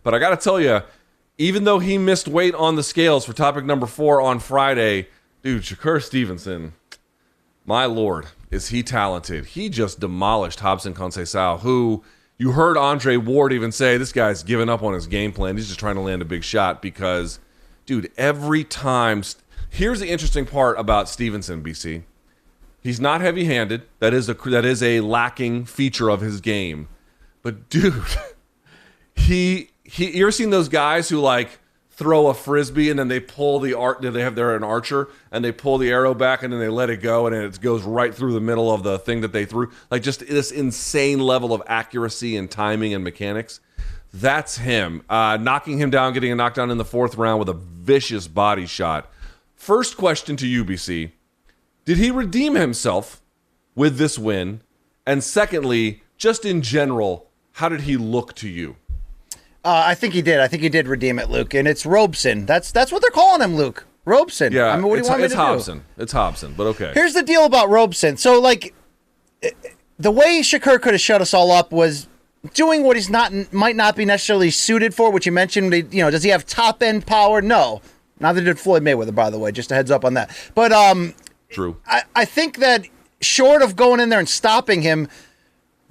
But I got to tell you, even though he missed weight on the scales for topic number 4 on Friday, dude, Shakur Stevenson, my lord, is he talented. He just demolished Robson Conceição, who you heard Andre Ward even say, this guy's given up on his game plan. He's just trying to land a big shot because, dude, every time... Here's the interesting part about Stevenson, BC. He's not heavy-handed. That is a lacking feature of his game. But, dude, you ever seen those guys who, like, throw a frisbee and then they pull they're an archer and they pull the arrow back and then they let it go and it goes right through the middle of the thing that they threw? Like, just this insane level of accuracy and timing and mechanics. That's him. Knocking him down, getting a knockdown in the 4th round with a vicious body shot. First question to you, BC. Did he redeem himself with this win? And secondly, just in general, how did he look to you? I think he did. I think he did redeem it, Luke. And it's Robeson. That's what they're calling him, Luke. Robeson. Yeah, I mean, what do you want me to Robson. do? It's Robson, but okay. Here's the deal about Robeson. So, like, the way Shakur could have shut us all up was doing what might not be necessarily suited for, which you mentioned. Does he have top-end power? No. Neither did Floyd Mayweather, by the way. Just a heads up on that. But True. I think that short of going in there and stopping him,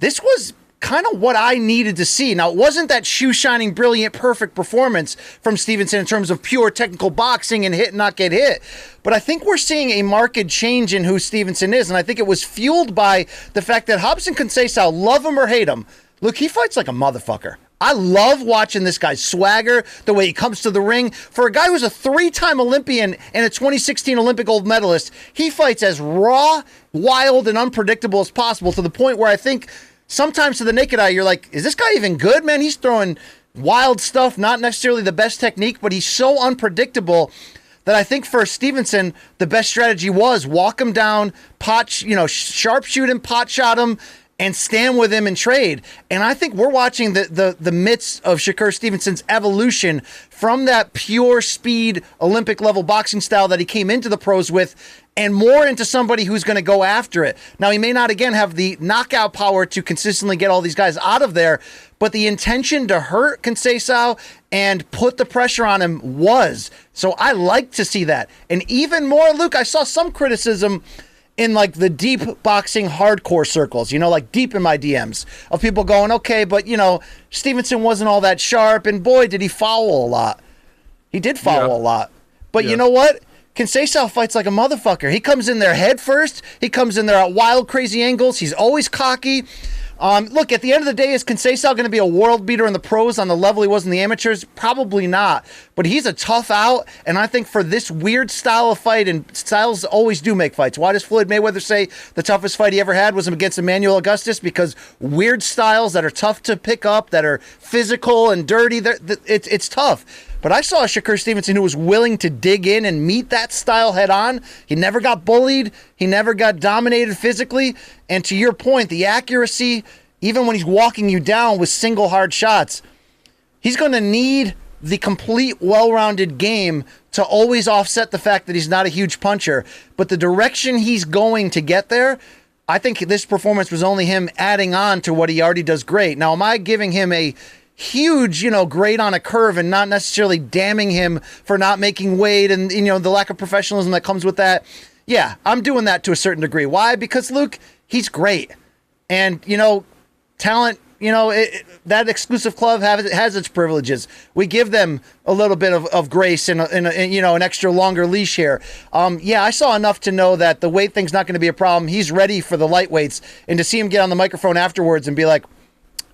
this was kind of what I needed to see. Now, it wasn't that shoe-shining, brilliant, perfect performance from Stevenson in terms of pure technical boxing and hit and not get hit. But I think we're seeing a marked change in who Stevenson is, and I think it was fueled by the fact that Robson Conceição, love him or hate him, look, he fights like a motherfucker. I love watching this guy's swagger, the way he comes to the ring. For a guy who's a 3-time Olympian and a 2016 Olympic gold medalist, he fights as raw, wild, and unpredictable as possible, to the point where I think sometimes to the naked eye, you're like, is this guy even good, man? He's throwing wild stuff, not necessarily the best technique, but he's so unpredictable that I think for Stevenson, the best strategy was walk him down, sharpshoot him, pot shot him, and stand with him and trade. And I think we're watching the midst of Shakur Stevenson's evolution from that pure speed Olympic level boxing style that he came into the pros with, and more into somebody who's going to go after it. Now, he may not, again, have the knockout power to consistently get all these guys out of there, but the intention to hurt Conceição and put the pressure on him was. So I like to see that. And even more, Luke, I saw some criticism in like the deep boxing hardcore circles, like deep in my DMs of people going, okay, but Stevenson wasn't all that sharp, and boy, did he foul a lot. He did foul a lot. But you know what? Conceição fights like a motherfucker. He comes in there head first. He comes in there at wild, crazy angles. He's always cocky. Look, at the end of the day, is Conceição going to be a world beater in the pros on the level he was in the amateurs? Probably not. But he's a tough out, and I think for this weird style of fight, and styles always do make fights. Why does Floyd Mayweather say the toughest fight he ever had was against Emmanuel Augustus? Because weird styles that are tough to pick up, that are physical and dirty, it's tough. But I saw a Shakur Stevenson who was willing to dig in and meet that style head on. He never got bullied. He never got dominated physically. And to your point, the accuracy, even when he's walking you down with single hard shots, he's going to need the complete, well-rounded game to always offset the fact that he's not a huge puncher. But the direction he's going to get there, I think this performance was only him adding on to what he already does great. Now, am I giving him a huge, grade on a curve and not necessarily damning him for not making weight and, the lack of professionalism that comes with that? Yeah, I'm doing that to a certain degree. Why? Because, Luke, he's great. And, talent, that exclusive club has its privileges. We give them a little bit of grace and an extra longer leash here. I saw enough to know that the weight thing's not going to be a problem. He's ready for the lightweights. And to see him get on the microphone afterwards and be like,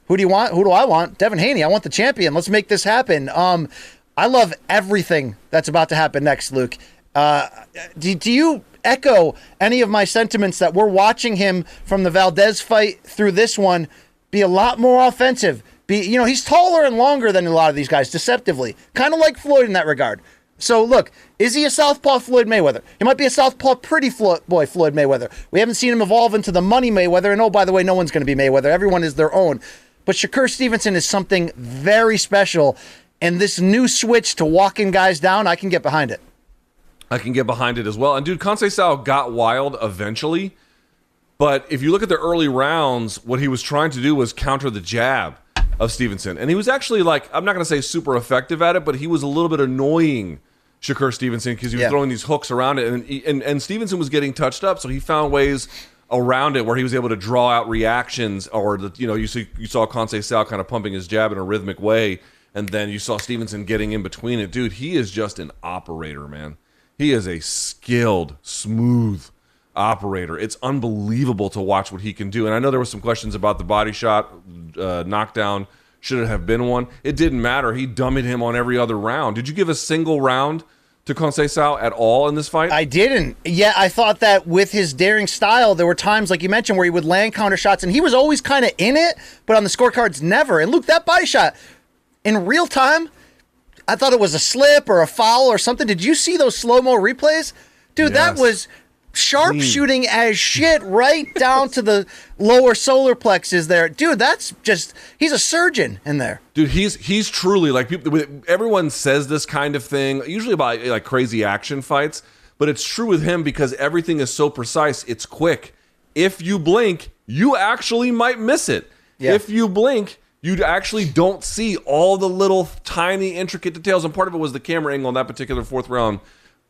who do you want? Who do I want? Devin Haney. I want the champion. Let's make this happen. I love everything that's about to happen next, Luke. Do you echo any of my sentiments that we're watching him from the Valdez fight through this one be a lot more offensive? He's taller and longer than a lot of these guys, deceptively. Kind of like Floyd in that regard. So, look, is he a southpaw Floyd Mayweather? He might be a southpaw pretty Floyd Mayweather. We haven't seen him evolve into the money Mayweather. And, oh, by the way, no one's going to be Mayweather. Everyone is their own. But Shakur Stevenson is something very special, and this new switch to walking guys down, I can get behind it. I can get behind it as well. And, dude, Conceição got wild eventually, but if you look at the early rounds, what he was trying to do was counter the jab. of Stevenson. And he was actually like, I'm not going to say super effective at it, but he was a little bit annoying Shakur Stevenson because he was throwing these hooks around it. And Stevenson was getting touched up, so he found ways around it where he was able to draw out reactions, or you saw Kante Sal kind of pumping his jab in a rhythmic way, and then you saw Stevenson getting in between it. Dude, he is just an operator, man. He is a skilled, smooth operator. It's unbelievable to watch what he can do. And I know there were some questions about the body shot knockdown. Should it have been one? It didn't matter. He dummied him on every other round. Did you give a single round to Kante Sal at all in this fight? I didn't. Yeah, I thought that with his daring style, there were times, like you mentioned, where he would land counter shots, and he was always kind of in it, but on the scorecards, never. And Luke, that body shot, in real time, I thought it was a slip or a foul or something. Did you see those slow-mo replays? Dude, that was sharpshooting as shit right down to the lower solar plexus there. Dude, that's just, he's a surgeon in there. Dude, he's truly, like, everyone says this kind of thing, usually about like crazy action fights, but it's true with him because everything is so precise. It's quick. If you blink, you actually might miss it. Yeah. If you blink, you actually don't see all the little tiny intricate details. And part of it was the camera angle on that particular fourth round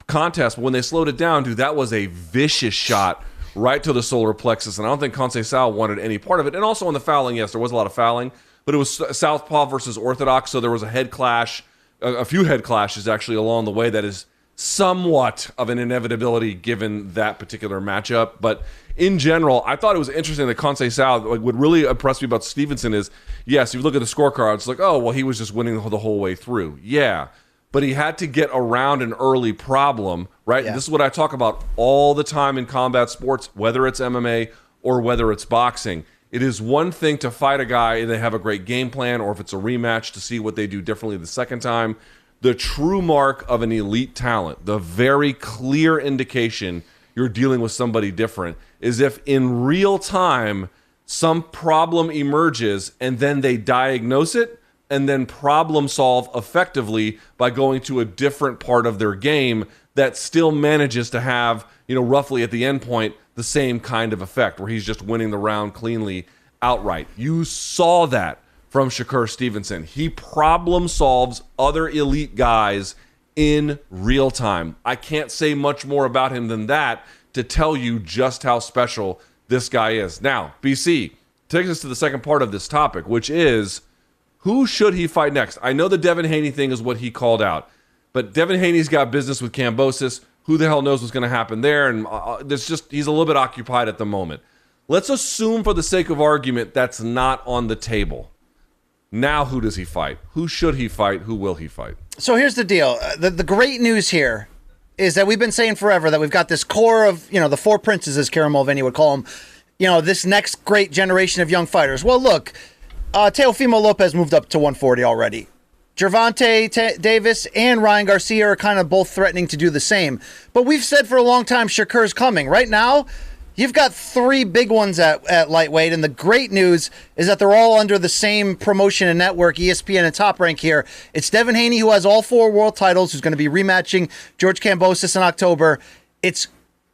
contest. But when they slowed it down, dude, that was a vicious shot right to the solar plexus. And I don't think Kante Sal wanted any part of it. And also on the fouling, yes, there was a lot of fouling, but it was Southpaw versus Orthodox. So there was a head clash, a few head clashes actually along the way. That is somewhat of an inevitability given that particular matchup. But in general, I thought it was interesting that Kante Sal, like, what really impressed me about Stevenson is, yes, if you look at the scorecards, it's like, oh, well, he was just winning the whole way through. Yeah. But he had to get around an early problem, right? Yeah. This is what I talk about all the time in combat sports, whether it's MMA or whether it's boxing. It is one thing to fight a guy and they have a great game plan, or if it's a rematch, to see what they do differently the second time. The true mark of an elite talent, the very clear indication you're dealing with somebody different, is if in real time some problem emerges and then they diagnose it, and then problem solve effectively by going to a different part of their game that still manages to have, roughly at the end point, the same kind of effect where he's just winning the round cleanly outright. You saw that from Shakur Stevenson. He problem solves other elite guys in real time. I can't say much more about him than that to tell you just how special this guy is. Now, BC takes us to the second part of this topic, which is, who should he fight next? I know the Devin Haney thing is what he called out, but Devin Haney's got business with Kambosos. Who the hell knows what's going to happen there? And he's a little bit occupied at the moment. Let's assume, for the sake of argument, that's not on the table. Now, who does he fight? Who should he fight? Who will he fight? So here's the deal. The great news here is that we've been saying forever that we've got this core of, the four princes, as Karen Mulvaney would call them, this next great generation of young fighters. Well, look, Teofimo Lopez moved up to 140 already. Gervonta Davis and Ryan Garcia are kind of both threatening to do the same. But we've said for a long time Shakur's coming. Right now, you've got three big ones at lightweight, and the great news is that they're all under the same promotion and network, ESPN and Top Rank here. It's Devin Haney, who has all four world titles, who's going to be rematching George Kambosos in October. It's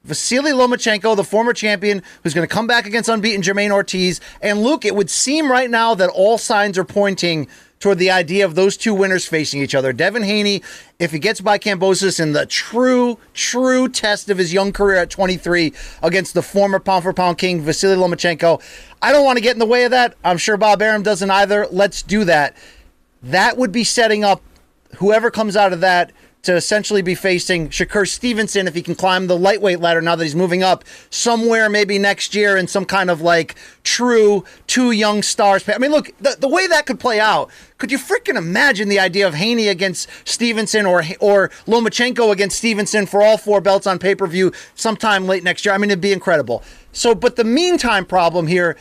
Vasyl Lomachenko, the former champion, who's going to come back against unbeaten Jermaine Ortiz. And Luke, it would seem right now that all signs are pointing toward the idea of those two winners facing each other. Devin Haney, if he gets by Kambosos in the true test of his young career at 23 against the former pound-for-pound king, Vasyl Lomachenko. I don't want to get in the way of that. I'm sure Bob Arum doesn't either. Let's do that. That would be setting up whoever comes out of that to essentially be facing Shakur Stevenson, if he can climb the lightweight ladder now that he's moving up somewhere maybe next year in some kind of like true two young stars. I mean, look, the way that could play out, could you freaking imagine the idea of Haney against Stevenson or Lomachenko against Stevenson for all four belts on pay-per-view sometime late next year? I mean, it'd be incredible. So, but the meantime problem here,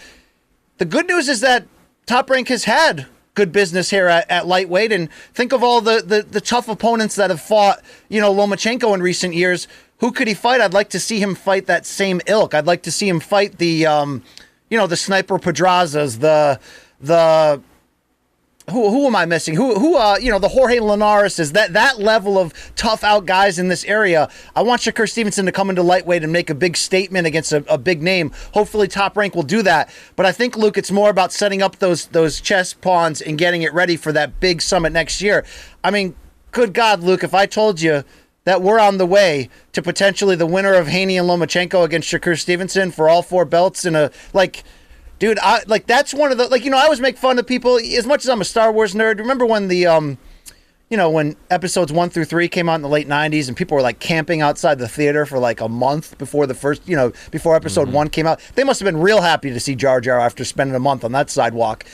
the good news is that Top Rank has had good business here at lightweight, and think of all the tough opponents that have fought, Lomachenko in recent years. Who could he fight? I'd like to see him fight that same ilk. I'd like to see him fight the Sniper Pedrazas, the who am I missing? The Jorge Linares is that level of tough out guys in this area. I want Shakur Stevenson to come into lightweight and make a big statement against a big name. Hopefully Top Rank will do that. But I think, Luke, it's more about setting up those chess pawns and getting it ready for that big summit next year. I mean, good God, Luke, if I told you that we're on the way to potentially the winner of Haney and Lomachenko against Shakur Stevenson for all 4 belts in dude, that's one of the, I always make fun of people as much as I'm a Star Wars nerd. Remember when when episodes 1 through 3 came out in the late 90s and people were like camping outside the theater for like a month before the first, before episode 1 came out? They must have been real happy to see Jar Jar after spending a month on that sidewalk.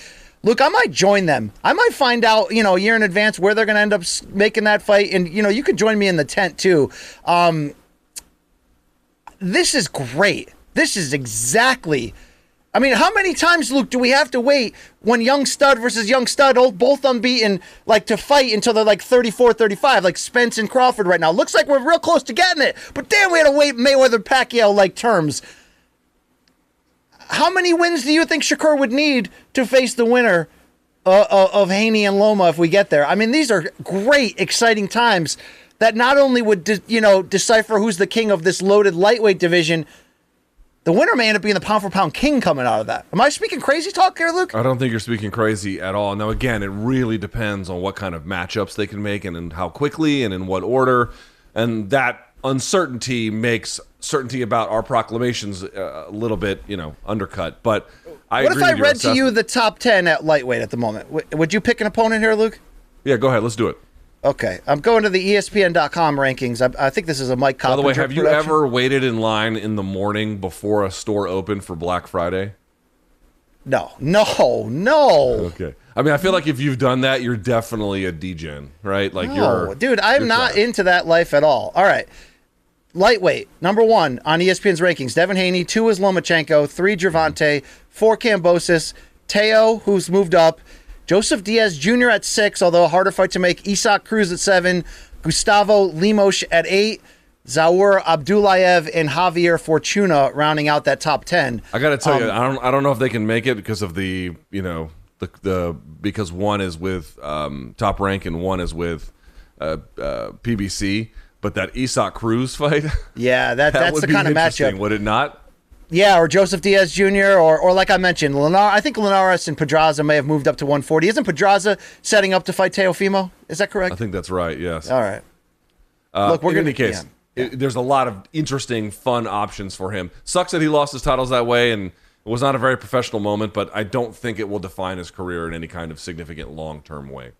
Look, I might join them. I might find out, a year in advance where they're going to end up making that fight. And, you could join me in the tent too. This is great. This is exactly... I mean, how many times, Luke, do we have to wait when young stud versus young stud, both unbeaten, to fight until they're 34, 35, like Spence and Crawford right now? Looks like we're real close to getting it. But damn, we had to wait Mayweather-Pacquiao terms. How many wins do you think Shakur would need to face the winner of Haney and Loma if we get there? I mean, these are great, exciting times that not only would, decipher who's the king of this loaded lightweight division. The winner may end up being the pound-for-pound king coming out of that. Am I speaking crazy talk here, Luke? I don't think you're speaking crazy at all. Now, again, it really depends on what kind of matchups they can make and how quickly and in what order. And that uncertainty makes certainty about our proclamations a little bit, undercut. But what if I read to you the top 10 at lightweight at the moment? Would you pick an opponent here, Luke? Yeah, go ahead. Let's do it. Okay, I'm going to the ESPN.com rankings. I think this is a Mike Coppinger. By the way, have you production. ever waited in line in the morning before a store opened for Black Friday? No. Okay. I mean, I feel like if you've done that, you're definitely a degen, right? Dude, I'm not into that life at all. All right. Lightweight, number 1 on ESPN's rankings. Devin Haney, 2 is Lomachenko, 3 Gervonta, 4 Kambosos, Teo, who's moved up, Joseph Diaz Jr. at 6, although a harder fight to make. Isaac Cruz at 7. Gustavo Lemos at 8. Zaur Abdullayev and Javier Fortuna rounding out that top 10. I got to tell you, I don't know if they can make it because of the because one is with Top Rank and one is with PBC. But that Isaac Cruz fight, yeah, that's the kind of matchup, would it not? Yeah, or Joseph Diaz Jr. or like I mentioned, I think Linares and Pedraza may have moved up to 140. Isn't Pedraza setting up to fight Teofimo? Is that correct? I think that's right. Yes. All right. Look, in any case, there's a lot of interesting, fun options for him. Sucks that he lost his titles that way, and it was not a very professional moment. But I don't think it will define his career in any kind of significant long-term way.